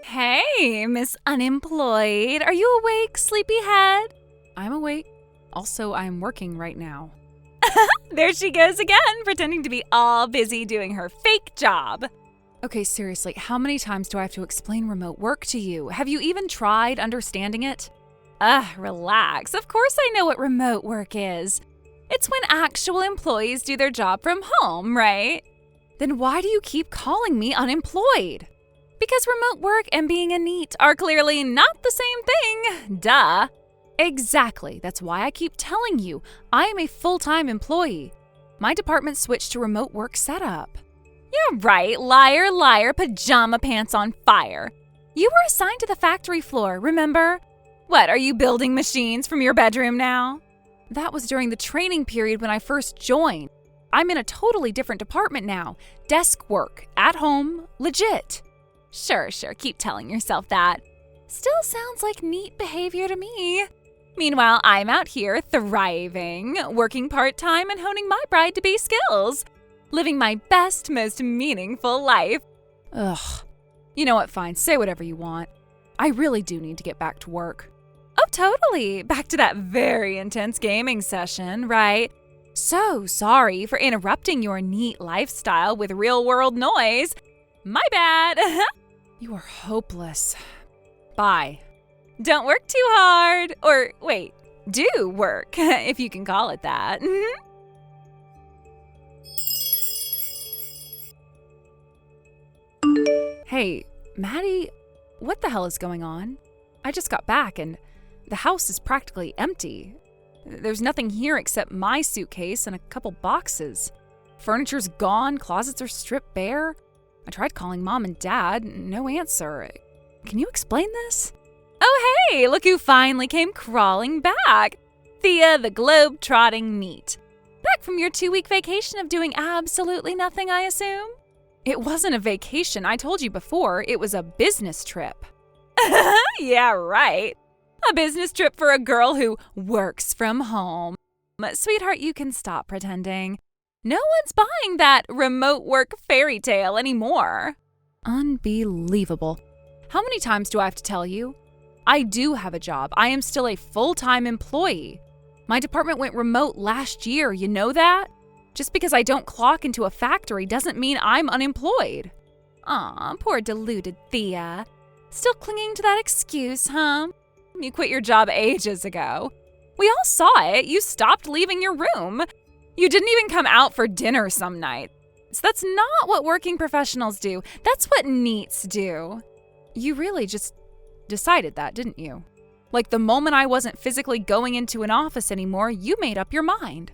Hey, Miss Unemployed. Are you awake, sleepyhead? I'm awake. Also, I'm working right now. There she goes again, pretending to be all busy doing her fake job. Okay, seriously, how many times do I have to explain remote work to you? Have you even tried understanding it? Relax. Of course I know what remote work is. It's when actual employees do their job from home, right? Then why do you keep calling me unemployed? Because remote work and being a NEET are clearly not the same thing. Duh. Exactly. That's why I keep telling you. I am a full-time employee. My department switched to remote work setup. You're right, liar, liar, pajama pants on fire. You were assigned to the factory floor, remember? What, are you building machines from your bedroom now? That was during the training period when I first joined. I'm in a totally different department now. Desk work, at home, legit. Sure, keep telling yourself that. Still sounds like neat behavior to me. Meanwhile, I'm out here thriving, working part-time and honing my bride-to-be skills. Living my best, most meaningful life. Ugh. You know what, fine, say whatever you want. I really do need to get back to work. Oh, totally. Back to that very intense gaming session, right? So sorry for interrupting your neat lifestyle with real-world noise. My bad. You are hopeless. Bye. Don't work too hard. Or wait, do work, if you can call it that. Hey, Maddy, what the hell is going on? I just got back and the house is practically empty. There's nothing here except my suitcase and a couple boxes. Furniture's gone, closets are stripped bare. I tried calling Mom and Dad, no answer. Can you explain this? Oh hey, look who finally came crawling back. Thea, the globe-trotting NEET. Back from your 2-week vacation of doing absolutely nothing, I assume? It wasn't a vacation. I told you before, it was a business trip. Yeah, right. A business trip for a girl who works from home. Sweetheart, you can stop pretending. No one's buying that remote work fairy tale anymore. Unbelievable. How many times do I have to tell you? I do have a job. I am still a full-time employee. My department went remote last year, you know that? Just because I don't clock into a factory doesn't mean I'm unemployed. Aw, poor deluded Thea. Still clinging to that excuse, huh? You quit your job ages ago. We all saw it. You stopped leaving your room. You didn't even come out for dinner some night. So that's not what working professionals do. That's what NEETs do. You really just decided that, didn't you? Like the moment I wasn't physically going into an office anymore, you made up your mind.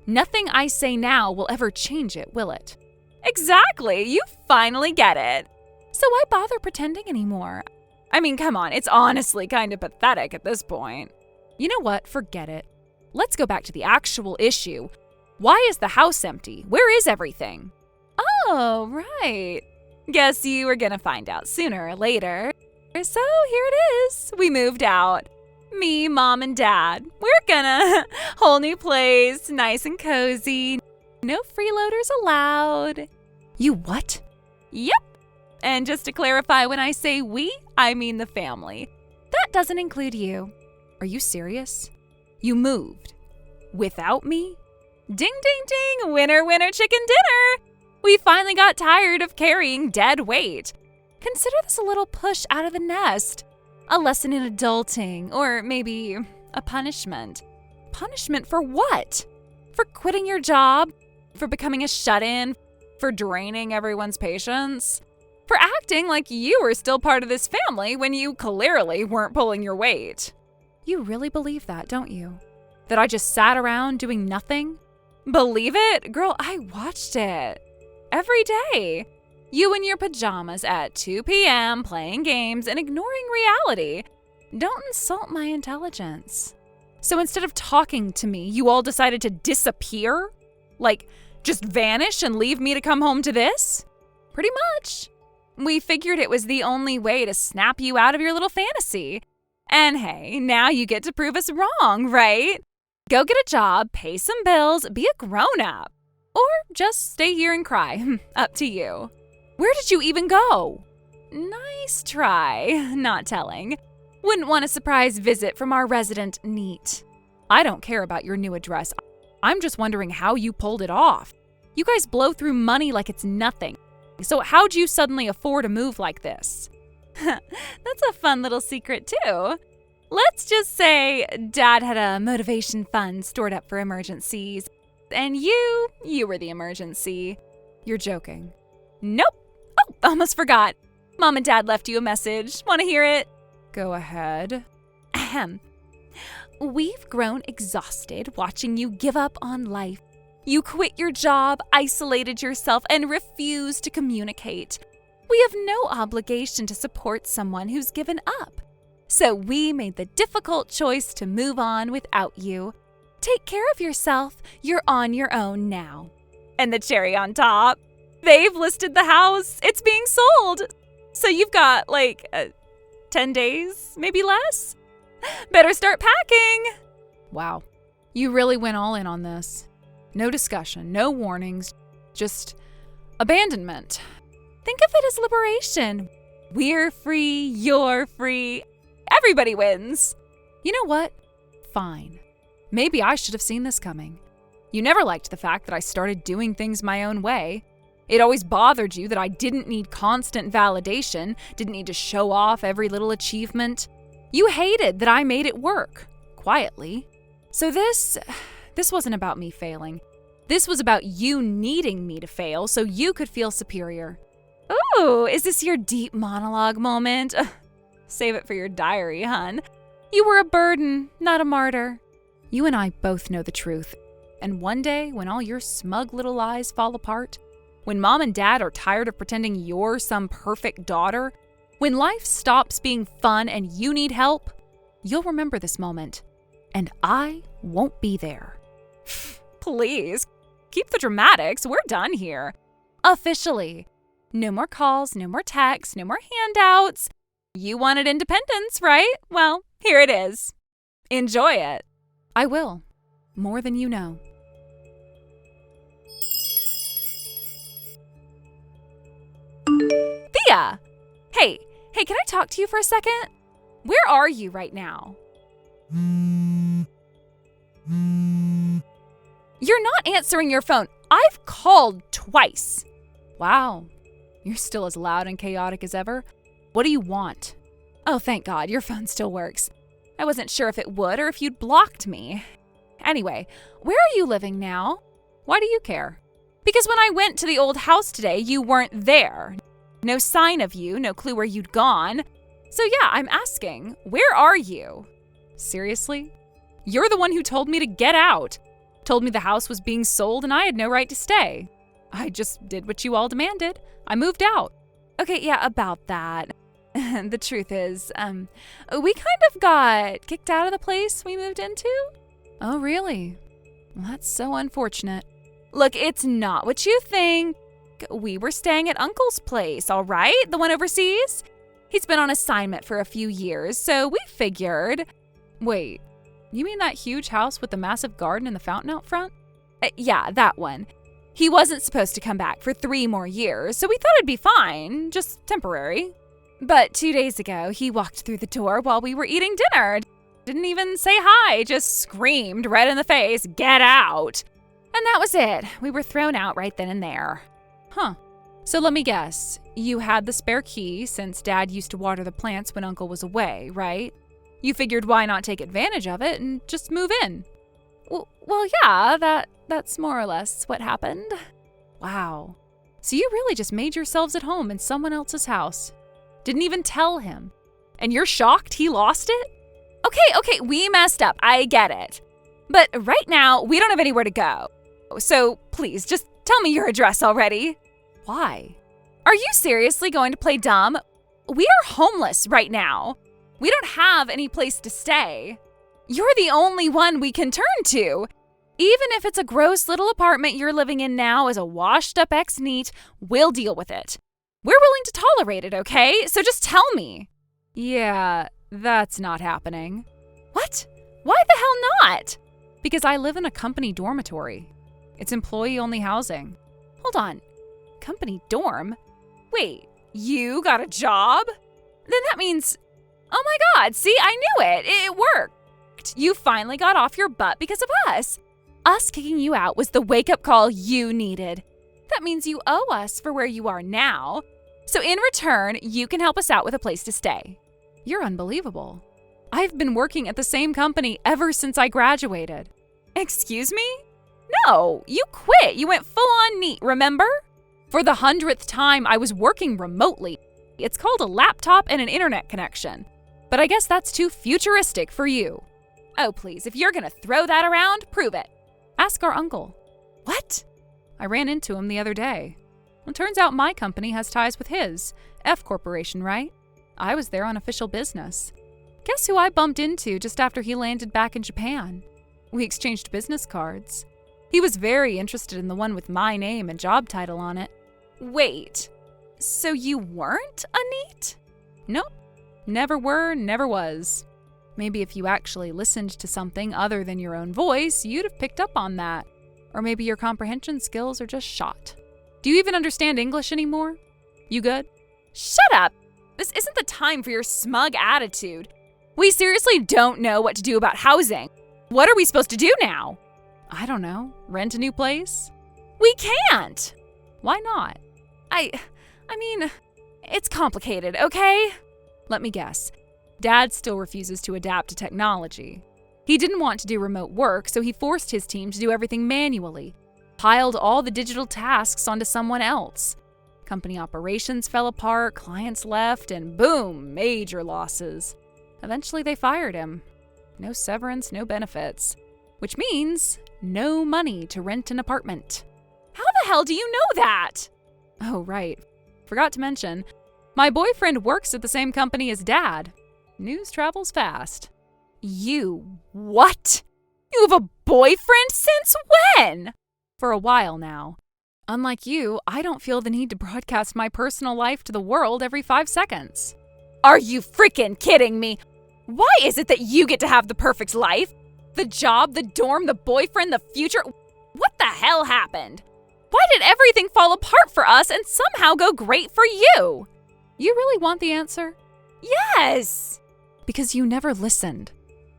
Nothing I say now will ever change it, will it? Exactly. You finally get it. So why bother pretending anymore? I mean, come on, it's honestly kind of pathetic at this point. You know what? Forget it. Let's go back to the actual issue. Why is the house empty? Where is everything? Oh, right. Guess you were gonna find out sooner or later. So here it is. We moved out. Me, Mom, and Dad. We're gonna whole new place, nice and cozy. No freeloaders allowed. You what? Yep. And just to clarify, when I say we, I mean the family. That doesn't include you. Are you serious? You moved without me? Ding, ding, ding. Winner, winner, chicken dinner. We finally got tired of carrying dead weight. Consider this a little push out of the nest. A lesson in adulting, or maybe a punishment. Punishment for what? For quitting your job, for becoming a shut-in, for draining everyone's patience, for acting like you were still part of this family when you clearly weren't pulling your weight. You really believe that, don't you? That I just sat around doing nothing? Believe it? Girl, I watched it. Every day. You in your pajamas at 2 p.m. playing games and ignoring reality. Don't insult my intelligence. So instead of talking to me, you all decided to disappear? Like, just vanish and leave me to come home to this? Pretty much. We figured it was the only way to snap you out of your little fantasy. And hey, now you get to prove us wrong, right? Go get a job, pay some bills, be a grown-up. Or just stay here and cry. Up to you. Where did you even go? Nice try, not telling. Wouldn't want a surprise visit from our resident NEET. I don't care about your new address. I'm just wondering how you pulled it off. You guys blow through money like it's nothing. So how'd you suddenly afford a move like this? That's a fun little secret, too. Let's just say Dad had a motivation fund stored up for emergencies. And you were the emergency. You're joking. Nope. Oh, almost forgot. Mom and Dad left you a message. Want to hear it? Go ahead. Ahem. We've grown exhausted watching you give up on life. You quit your job, isolated yourself, and refused to communicate. We have no obligation to support someone who's given up. So we made the difficult choice to move on without you. Take care of yourself. You're on your own now. And the cherry on top, they've listed the house. It's being sold. So you've got 10 days, maybe less. Better start packing. Wow. You really went all in on this. No discussion, no warnings, just abandonment. Think of it as liberation. We're free, you're free. Everybody wins. You know what? Fine. Maybe I should have seen this coming. You never liked the fact that I started doing things my own way. It always bothered you that I didn't need constant validation, didn't need to show off every little achievement. You hated that I made it work, quietly. So this wasn't about me failing. This was about you needing me to fail so you could feel superior. Ooh, is this your deep monologue moment? Save it for your diary, hun. You were a burden, not a martyr. You and I both know the truth. And one day, when all your smug little lies fall apart, when Mom and Dad are tired of pretending you're some perfect daughter, when life stops being fun and you need help, you'll remember this moment. And I won't be there. Please, keep the dramatics. We're done here. Officially. No more calls, no more texts, no more handouts. You wanted independence, right? Well, here it is. Enjoy it. I will. More than you know. Thea! Hey, can I talk to you for a second? Where are you right now? You're not answering your phone. I've called twice. Wow. You're still as loud and chaotic as ever. What do you want? Oh, thank God, your phone still works. I wasn't sure if it would or if you'd blocked me. Anyway, where are you living now? Why do you care? Because when I went to the old house today, you weren't there. No sign of you, no clue where you'd gone. So yeah, I'm asking, where are you? Seriously? You're the one who told me to get out. Told me the house was being sold and I had no right to stay. I just did what you all demanded. I moved out. Okay, yeah, about that. The truth is, we kind of got kicked out of the place we moved into. Oh, really? Well, that's so unfortunate. Look, it's not what you think. We were staying at Uncle's place, all right? The one overseas? He's been on assignment for a few years, so we figured... Wait, you mean that huge house with the massive garden and the fountain out front? Yeah, that one. He wasn't supposed to come back for 3 more years, so we thought it'd be fine, just temporary. But 2 days ago, he walked through the door while we were eating dinner. Didn't even say hi, just screamed red in the face, "Get out!" And that was it. We were thrown out right then and there. Huh. So let me guess. You had the spare key since Dad used to water the plants when Uncle was away, right? You figured why not take advantage of it and just move in? Well, yeah, that's more or less what happened. Wow. So you really just made yourselves at home in someone else's house. Didn't even tell him. And you're shocked he lost it? Okay, we messed up. I get it. But right now, we don't have anywhere to go. So please, just tell me your address already. Why? Are you seriously going to play dumb? We are homeless right now. We don't have any place to stay. You're the only one we can turn to. Even if it's a gross little apartment you're living in now as a washed-up ex-NEET, we'll deal with it. We're willing to tolerate it, okay? So just tell me. Yeah, that's not happening. What? Why the hell not? Because I live in a company dormitory. It's employee-only housing. Hold on. Company dorm? Wait, You got a job? Then that means, oh my God, see, I knew it. It worked. You finally got off your butt because of us. Us kicking you out was the wake-up call you needed. That means you owe us for where you are now. So in return, you can help us out with a place to stay. You're unbelievable. I've been working at the same company ever since I graduated. Excuse me? No, you quit. You went full-on NEET, remember? For the 100th time, I was working remotely. It's called a laptop and an internet connection. But I guess that's too futuristic for you. Oh, please, if you're gonna throw that around, prove it. Ask our uncle. What? I ran into him the other day. Well, turns out my company has ties with his. F Corporation, right? I was there on official business. Guess who I bumped into just after he landed back in Japan? We exchanged business cards. He was very interested in the one with my name and job title on it. Wait, so you weren't a NEET? Nope. Never were, never was. Maybe if you actually listened to something other than your own voice, you'd have picked up on that. Or maybe your comprehension skills are just shot. Do you even understand English anymore? You good? Shut up! This isn't the time for your smug attitude. We seriously don't know what to do about housing. What are we supposed to do now? I don't know. Rent a new place? We can't! Why not? I mean, it's complicated, okay? Let me guess. Dad still refuses to adapt to technology. He didn't want to do remote work, so he forced his team to do everything manually, piled all the digital tasks onto someone else. Company operations fell apart, clients left, and boom, major losses. Eventually they fired him. No severance, no benefits. Which means no money to rent an apartment. How the hell do you know that? Oh, right. Forgot to mention, my boyfriend works at the same company as Dad. News travels fast. You what? You have a boyfriend since when? For a while now. Unlike you, I don't feel the need to broadcast my personal life to the world every 5 seconds. Are you freaking kidding me? Why is it that you get to have the perfect life? The job, the dorm, the boyfriend, the future? What the hell happened? Why did everything fall apart for us and somehow go great for you? You really want the answer? Yes! Because you never listened.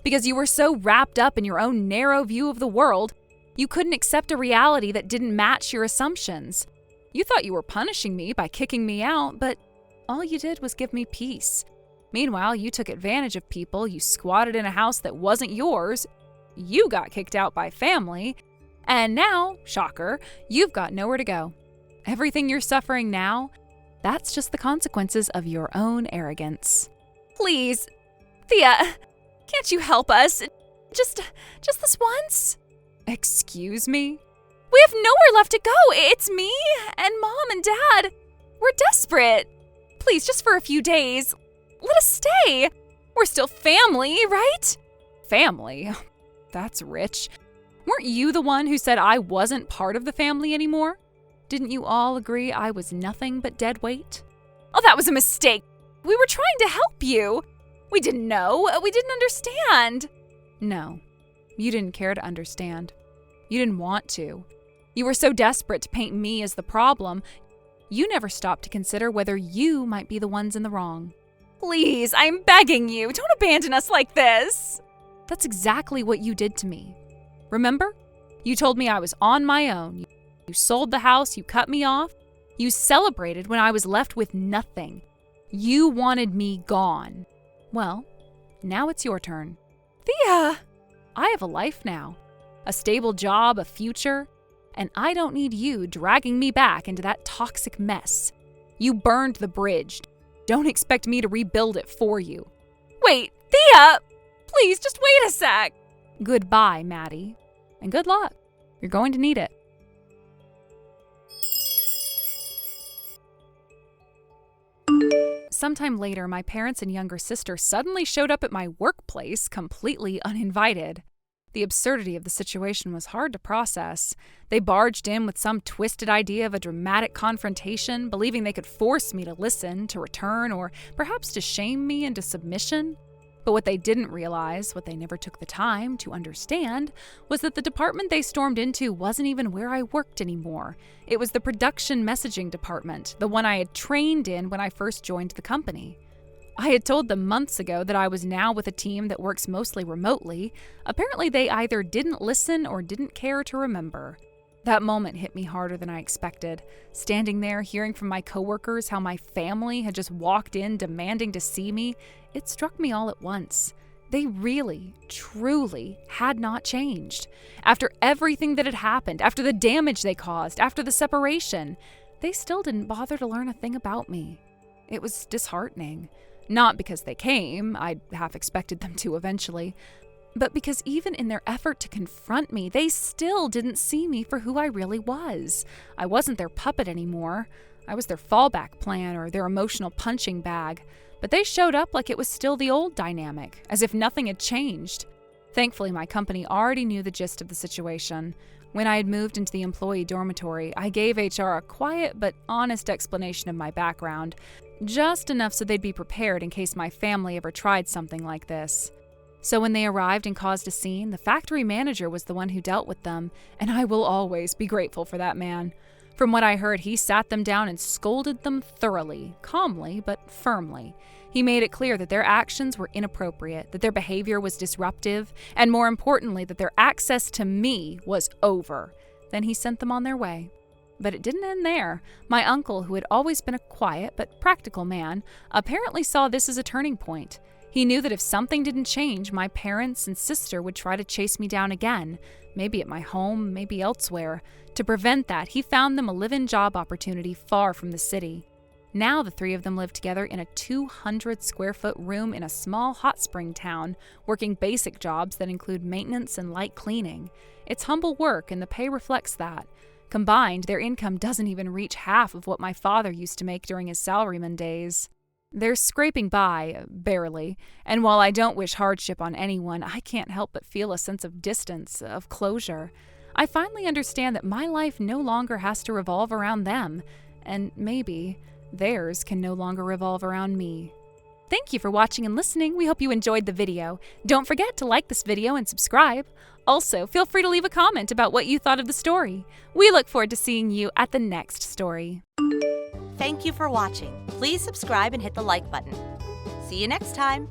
Because you were so wrapped up in your own narrow view of the world, you couldn't accept a reality that didn't match your assumptions. You thought you were punishing me by kicking me out, but all you did was give me peace. Meanwhile, you took advantage of people, you squatted in a house that wasn't yours, you got kicked out by family, and now, shocker, you've got nowhere to go. Everything you're suffering now, that's just the consequences of your own arrogance. Please, Thea, can't you help us? Just this once? Excuse me? We have nowhere left to go. It's me and Mom and Dad. We're desperate. Please, just for a few days, let us stay. We're still family, right? Family? That's rich. Weren't you the one who said I wasn't part of the family anymore? Didn't you all agree I was nothing but dead weight? Oh, that was a mistake. We were trying to help you. We didn't know. We didn't understand. No, you didn't care to understand. You didn't want to. You were so desperate to paint me as the problem, you never stopped to consider whether you might be the ones in the wrong. Please, I'm begging you, don't abandon us like this. That's exactly what you did to me. Remember? You told me I was on my own. You sold the house, you cut me off. You celebrated when I was left with nothing. You wanted me gone. Well, now it's your turn. Thea! I have a life now. A stable job, a future. And I don't need you dragging me back into that toxic mess. You burned the bridge. Don't expect me to rebuild it for you. Wait, Thea! Please, just wait a sec. Goodbye, Maddy. And good luck. You're going to need it. Sometime later, my parents and younger sister suddenly showed up at my workplace completely uninvited. The absurdity of the situation was hard to process. They barged in with some twisted idea of a dramatic confrontation, believing they could force me to listen, to return, or perhaps to shame me into submission. But what they didn't realize, what they never took the time to understand, was that the department they stormed into wasn't even where I worked anymore. It was the production messaging department, the one I had trained in when I first joined the company. I had told them months ago that I was now with a team that works mostly remotely. Apparently, they either didn't listen or didn't care to remember. That moment hit me harder than I expected. Standing there, hearing from my coworkers how my family had just walked in demanding to see me, it struck me all at once. They really, truly had not changed. After everything that had happened, after the damage they caused, after the separation, they still didn't bother to learn a thing about me. It was disheartening. Not because they came, I'd half expected them to eventually, but because even in their effort to confront me, they still didn't see me for who I really was. I wasn't their puppet anymore. I was their fallback plan or their emotional punching bag, but they showed up like it was still the old dynamic, as if nothing had changed. Thankfully, my company already knew the gist of the situation. When I had moved into the employee dormitory, I gave HR a quiet but honest explanation of my background, just enough so they'd be prepared in case my family ever tried something like this. So when they arrived and caused a scene, the factory manager was the one who dealt with them, and I will always be grateful for that man. From what I heard, he sat them down and scolded them thoroughly, calmly but firmly. He made it clear that their actions were inappropriate, that their behavior was disruptive, and more importantly, that their access to me was over. Then he sent them on their way. But it didn't end there. My uncle, who had always been a quiet but practical man, apparently saw this as a turning point. He knew that if something didn't change, my parents and sister would try to chase me down again, maybe at my home, maybe elsewhere. To prevent that, he found them a live-in job opportunity far from the city. Now the three of them lived together in a 200-square-foot room in a small hot spring town, working basic jobs that include maintenance and light cleaning. It's humble work, and the pay reflects that. Combined, their income doesn't even reach half of what my father used to make during his salaryman days. They're scraping by, barely, and while I don't wish hardship on anyone, I can't help but feel a sense of distance, of closure. I finally understand that my life no longer has to revolve around them, and maybe theirs can no longer revolve around me. Thank you for watching and listening. We hope you enjoyed the video. Don't forget to like this video and subscribe. Also, feel free to leave a comment about what you thought of the story. We look forward to seeing you at the next story. Thank you for watching. Please subscribe and hit the like button. See you next time.